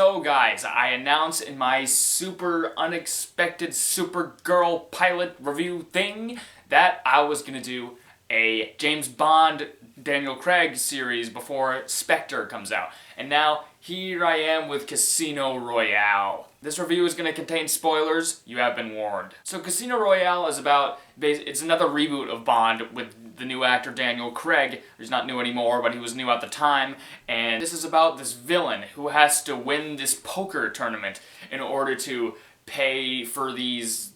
So guys, I announced in my super unexpected Supergirl pilot review thing that I was gonna do a James Bond Daniel Craig series before Spectre comes out. And now, here I am with Casino Royale. This review is going to contain spoilers, you have been warned. So Casino Royale is it's another reboot of Bond with the new actor Daniel Craig. He's not new anymore, but he was new at the time. And this is about this villain who has to win this poker tournament in order to pay for these,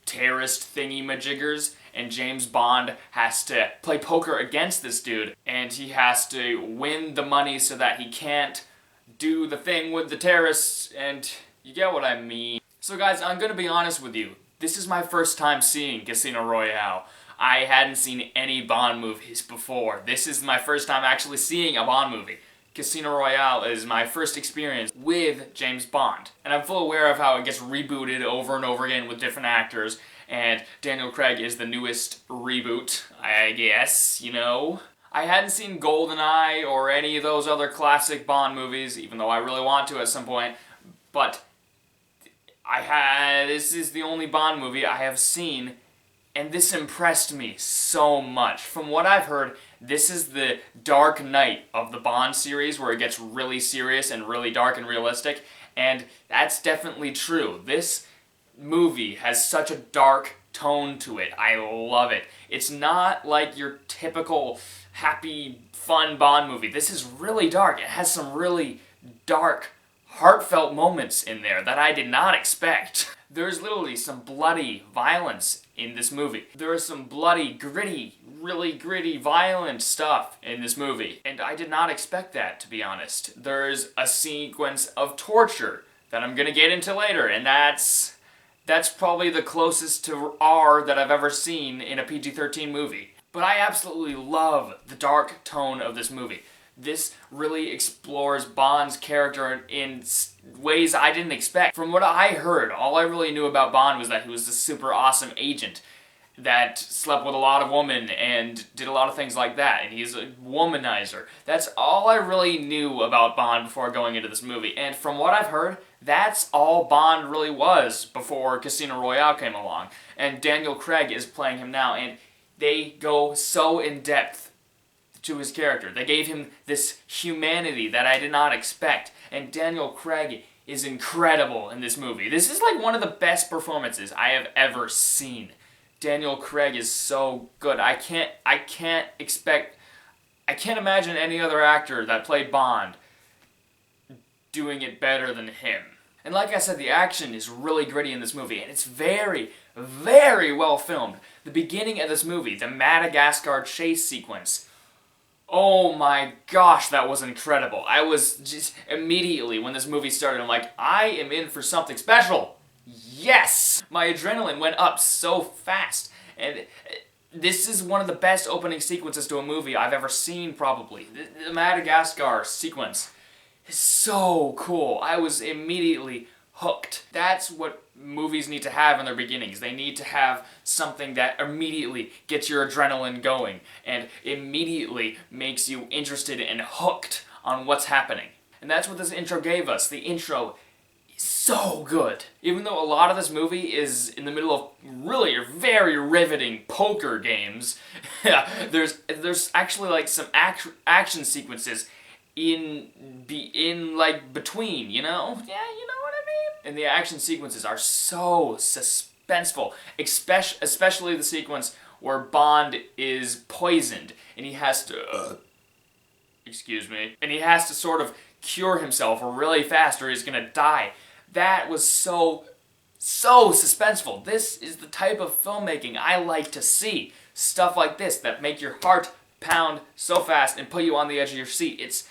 terrorist thingy-majiggers. And James Bond has to play poker against this dude, and he has to win the money so that he can't do the thing with the terrorists, and you get what I mean. So guys, I'm gonna be honest with you. This is my first time seeing Casino Royale. I hadn't seen any Bond movies before. This is my first time actually seeing a Bond movie. Casino Royale is my first experience with James Bond. And I'm full aware of how it gets rebooted over and over again with different actors, and Daniel Craig is the newest reboot, I guess, you know? I hadn't seen GoldenEye or any of those other classic Bond movies, even though I really want to at some point, but this is the only Bond movie I have seen, and this impressed me so much. From what I've heard, this is the Dark Knight of the Bond series, where it gets really serious and really dark and realistic, and that's definitely true. This movie has such a dark tone to it. I love it. It's not like your typical happy, fun Bond movie. This is really dark. It has some really dark, heartfelt moments in there that I did not expect. There's literally some bloody violence in this movie. There is some bloody, gritty, really gritty, violent stuff in this movie. And I did not expect that, to be honest. There's a sequence of torture that I'm gonna get into later, and that's probably the closest to R that I've ever seen in a PG-13 movie. But I absolutely love the dark tone of this movie. This really explores Bond's character in ways I didn't expect. From what I heard, all I really knew about Bond was that he was this super awesome agent that slept with a lot of women and did a lot of things like that, and he's a womanizer. That's all I really knew about Bond before going into this movie, and from what I've heard, that's all Bond really was before Casino Royale came along. And Daniel Craig is playing him now, and they go so in-depth to his character. They gave him this humanity that I did not expect, and Daniel Craig is incredible in this movie. This is like one of the best performances I have ever seen. Daniel Craig is so good. I can't imagine any other actor that played Bond doing it better than him. And like I said, the action is really gritty in this movie, and it's very, very well filmed. The beginning of this movie, the Madagascar chase sequence, oh my gosh, that was incredible. I was just immediately, when this movie started, I'm like, I am in for something special. Yes! My adrenaline went up so fast, and this is one of the best opening sequences to a movie I've ever seen, probably. The Madagascar sequence is so cool. I was immediately hooked. That's what movies need to have in their beginnings. They need to have something that immediately gets your adrenaline going and immediately makes you interested and hooked on what's happening. And that's what this intro gave us. The intro is so good. Even though a lot of this movie is in the middle of really very riveting poker games, there's actually like some action sequences in between, you know? Yeah, you know what I mean? And the action sequences are so suspenseful, especially the sequence where Bond is poisoned, and he has to, and he has to sort of cure himself really fast or he's gonna die. That was so suspenseful. This is the type of filmmaking I like to see. Stuff like this that make your heart pound so fast and put you on the edge of your seat. It's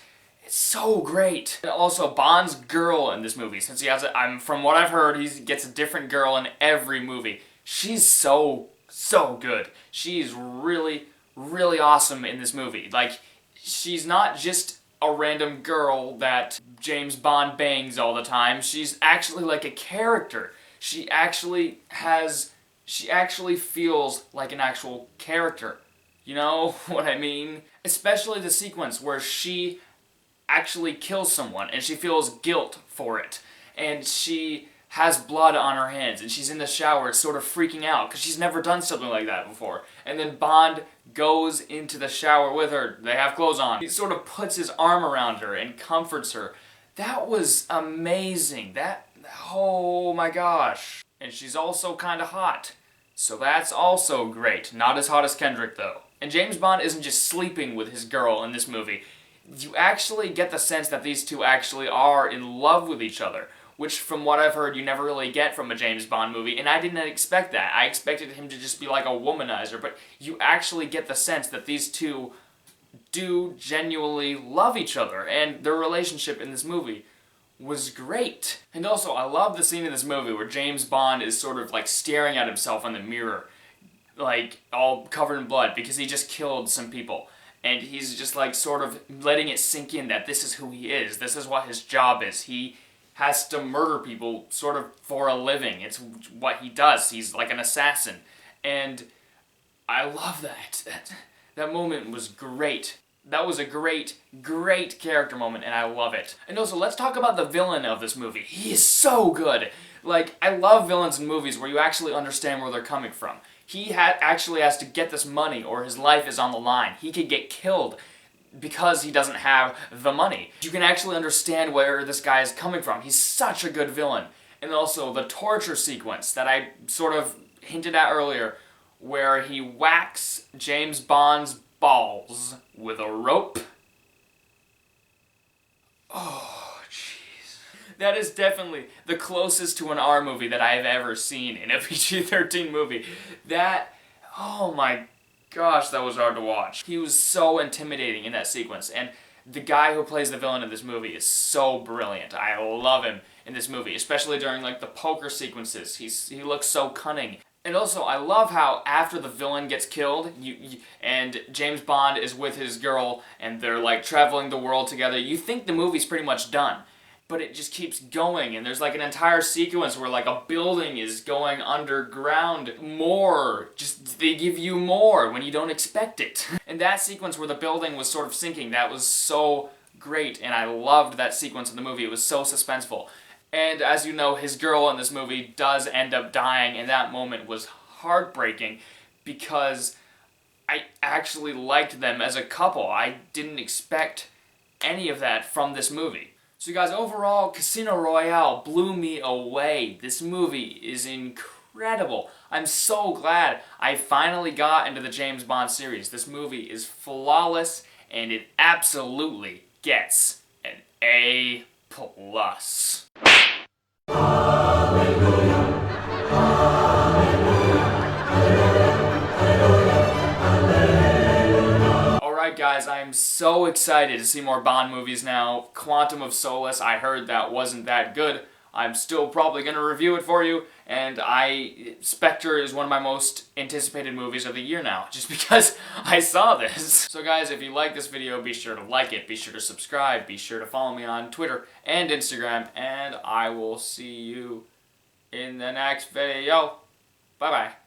so great. And also, Bond's girl in this movie, since he has from what I've heard, he gets a different girl in every movie. She's so good. She's really, really awesome in this movie. Like, she's not just a random girl that James Bond bangs all the time. She's actually like a character. She actually feels like an actual character. You know what I mean? Especially the sequence where she actually kills someone, and she feels guilt for it. And she has blood on her hands, and she's in the shower sort of freaking out because she's never done something like that before. And then Bond goes into the shower with her. They have clothes on. He sort of puts his arm around her and comforts her. That was amazing. Oh my gosh. And she's also kind of hot. So that's also great. Not as hot as Kendrick, though. And James Bond isn't just sleeping with his girl in this movie. You actually get the sense that these two actually are in love with each other, which from what I've heard you never really get from a James Bond movie, and I didn't expect that. I expected him to just be like a womanizer, but you actually get the sense that these two do genuinely love each other, and their relationship in this movie was great. And also, I love the scene in this movie where James Bond is sort of like staring at himself in the mirror, like all covered in blood because he just killed some people. And he's just like sort of letting it sink in that this is who he is. This is what his job is. He has to murder people sort of for a living. It's what he does. He's like an assassin. And I love that. That moment was great. That was a great character moment, and I love it. And also, let's talk about the villain of this movie. He is so good. Like, I love villains in movies where you actually understand where they're coming from. He actually has to get this money or his life is on the line. He could get killed because he doesn't have the money. You can actually understand where this guy is coming from. He's such a good villain. And also, the torture sequence that I sort of hinted at earlier, where he whacks James Bond's balls with a rope. Oh, jeez. That is definitely the closest to an R movie that I've ever seen in a PG-13 movie. Oh my gosh, that was hard to watch. He was so intimidating in that sequence, and the guy who plays the villain of this movie is so brilliant. I love him in this movie, especially during like the poker sequences. He looks so cunning. And also, I love how after the villain gets killed, and James Bond is with his girl, and they're like traveling the world together, you think the movie's pretty much done. But it just keeps going, and there's like an entire sequence where like a building is going underground. They give you more when you don't expect it. And that sequence where the building was sort of sinking, that was so great, and I loved that sequence in the movie. It was so suspenseful. And as you know, his girl in this movie does end up dying, and that moment was heartbreaking because I actually liked them as a couple. I didn't expect any of that from this movie. So guys, overall, Casino Royale blew me away. This movie is incredible. I'm so glad I finally got into the James Bond series. This movie is flawless, and it absolutely gets an A+. Alright guys, I'm so excited to see more Bond movies now. Quantum of Solace, I heard that wasn't that good. I'm still probably going to review it for you, and Spectre is one of my most anticipated movies of the year now, just because I saw this. So guys, if you like this video, be sure to like it, be sure to subscribe, be sure to follow me on Twitter and Instagram, and I will see you in the next video. Bye-bye.